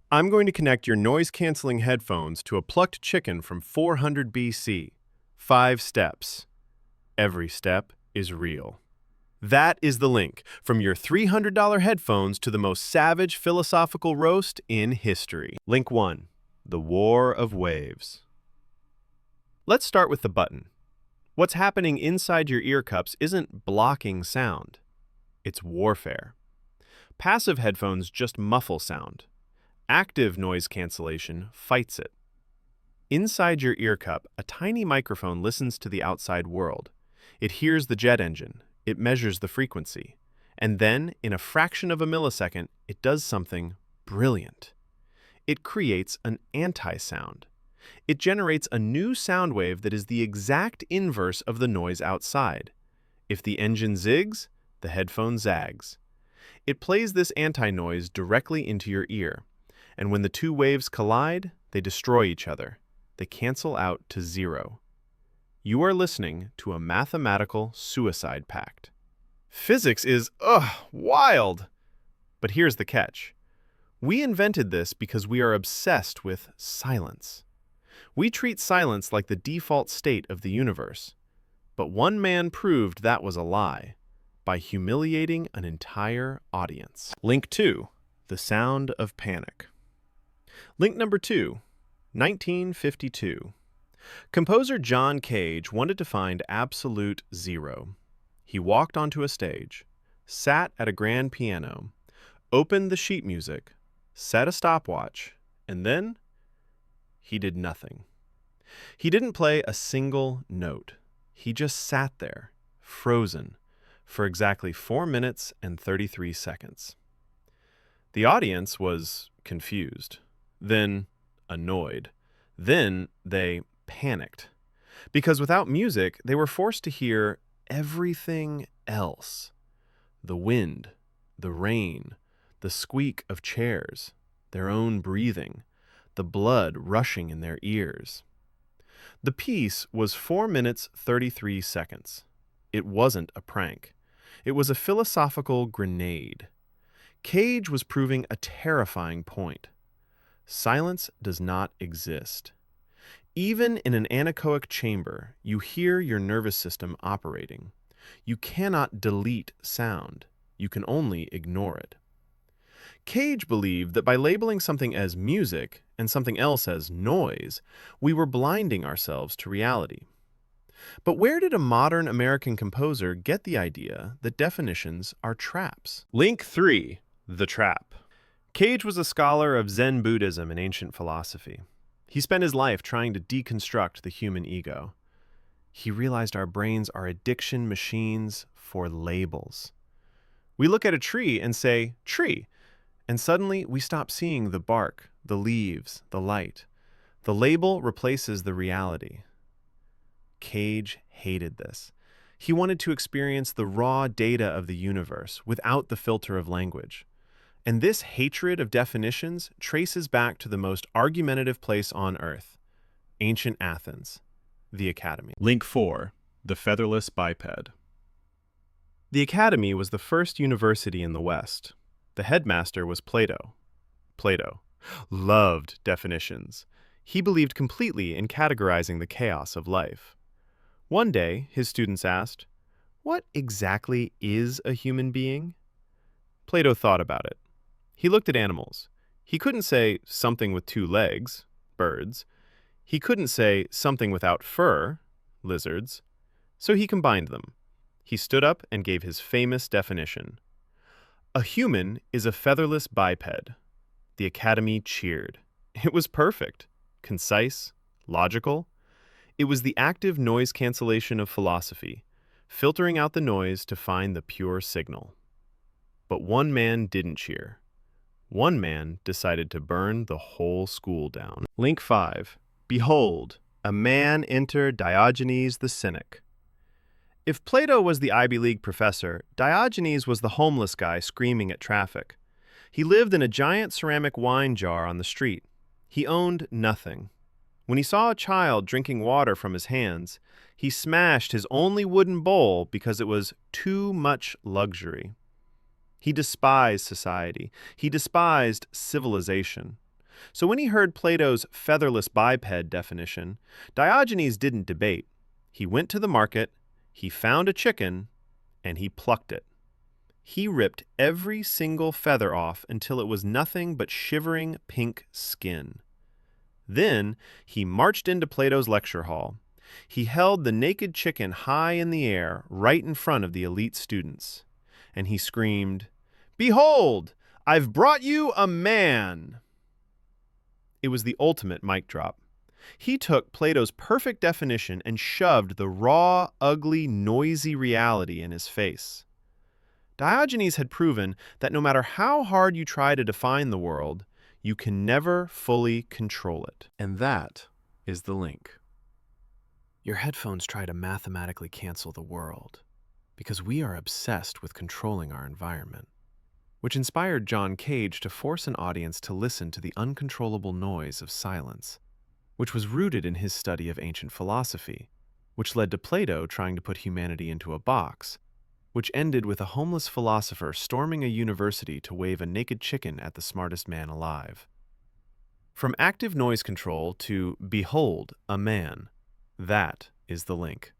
I'm going to connect your noise-canceling headphones to a plucked chicken from 400 BC. 5 steps. Every step is real. That is the link from your $300 headphones to the most savage philosophical roast in history. Link 1. The War of Waves. Let's start with the button. What's happening inside your ear cups isn't blocking sound. It's warfare. Passive headphones just muffle sound. Active noise cancellation fights it. Inside your ear cup, a tiny microphone listens to the outside world. It hears the jet engine. It measures the frequency. And then, in a fraction of a millisecond, it does something brilliant. It creates an anti-sound. It generates a new sound wave that is the exact inverse of the noise outside. If the engine zigs, the headphone zags. It plays this anti-noise directly into your ear. And when the two waves collide, they destroy each other. They cancel out to zero. You are listening to a mathematical suicide pact. Physics is, wild! But here's the catch. We invented this because we are obsessed with silence. We treat silence like the default state of the universe. But one man proved that was a lie by humiliating an entire audience. Link 2. The Sound of Panic. Link number 2. 1952. Composer John Cage wanted to find absolute zero. He walked onto a stage, sat at a grand piano, opened the sheet music, set a stopwatch, and then he did nothing. He didn't play a single note. He just sat there, frozen, for exactly 4 minutes and 33 seconds. The audience was confused, then annoyed. Then they panicked. Because without music, they were forced to hear everything else. The wind, the rain, the squeak of chairs, their own breathing, the blood rushing in their ears. The piece was 4 minutes 33 seconds. It wasn't a prank. It was a philosophical grenade. Cage was proving a terrifying point. Silence does not exist. Even in an anechoic chamber, you hear your nervous system operating. You cannot delete sound. You can only ignore it. Cage believed that by labeling something as music and something else as noise, we were blinding ourselves to reality. But where did a modern American composer get the idea that definitions are traps? Link 3. The Trap. Cage was a scholar of Zen Buddhism and ancient philosophy. He spent his life trying to deconstruct the human ego. He realized our brains are addiction machines for labels. We look at a tree and say, tree, and suddenly we stop seeing the bark, the leaves, the light. The label replaces the reality. Cage hated this. He wanted to experience the raw data of the universe without the filter of language. And this hatred of definitions traces back to the most argumentative place on Earth, ancient Athens, the Academy. Link 4. The Featherless Biped. The Academy was the first university in the West. The headmaster was Plato. Plato loved definitions. He believed completely in categorizing the chaos of life. One day, his students asked, "What exactly is a human being?" Plato thought about it. He looked at animals. He couldn't say something with 2 legs, birds. He couldn't say something without fur, lizards. So he combined them. He stood up and gave his famous definition. A human is a featherless biped. The Academy cheered. It was perfect, concise, logical. It was the active noise cancellation of philosophy, filtering out the noise to find the pure signal. But one man didn't cheer. One man decided to burn the whole school down. Link 5. Behold, a man enter Diogenes the Cynic. If Plato was the Ivy League professor, Diogenes was the homeless guy screaming at traffic. He lived in a giant ceramic wine jar on the street. He owned nothing. When he saw a child drinking water from his hands, he smashed his only wooden bowl because it was too much luxury. He despised society. He despised civilization. So when he heard Plato's featherless biped definition, Diogenes didn't debate. He went to the market, he found a chicken, and he plucked it. He ripped every single feather off until it was nothing but shivering pink skin. Then he marched into Plato's lecture hall. He held the naked chicken high in the air right in front of the elite students. And he screamed, "Behold, I've brought you a man!" It was the ultimate mic drop. He took Plato's perfect definition and shoved the raw, ugly, noisy reality in his face. Diogenes had proven that no matter how hard you try to define the world, you can never fully control it. And that is the link. Your headphones try to mathematically cancel the world because we are obsessed with controlling our environment, which inspired John Cage to force an audience to listen to the uncontrollable noise of silence, which was rooted in his study of ancient philosophy, which led to Plato trying to put humanity into a box, which ended with a homeless philosopher storming a university to wave a naked chicken at the smartest man alive. From active noise control to behold a man, that is the link.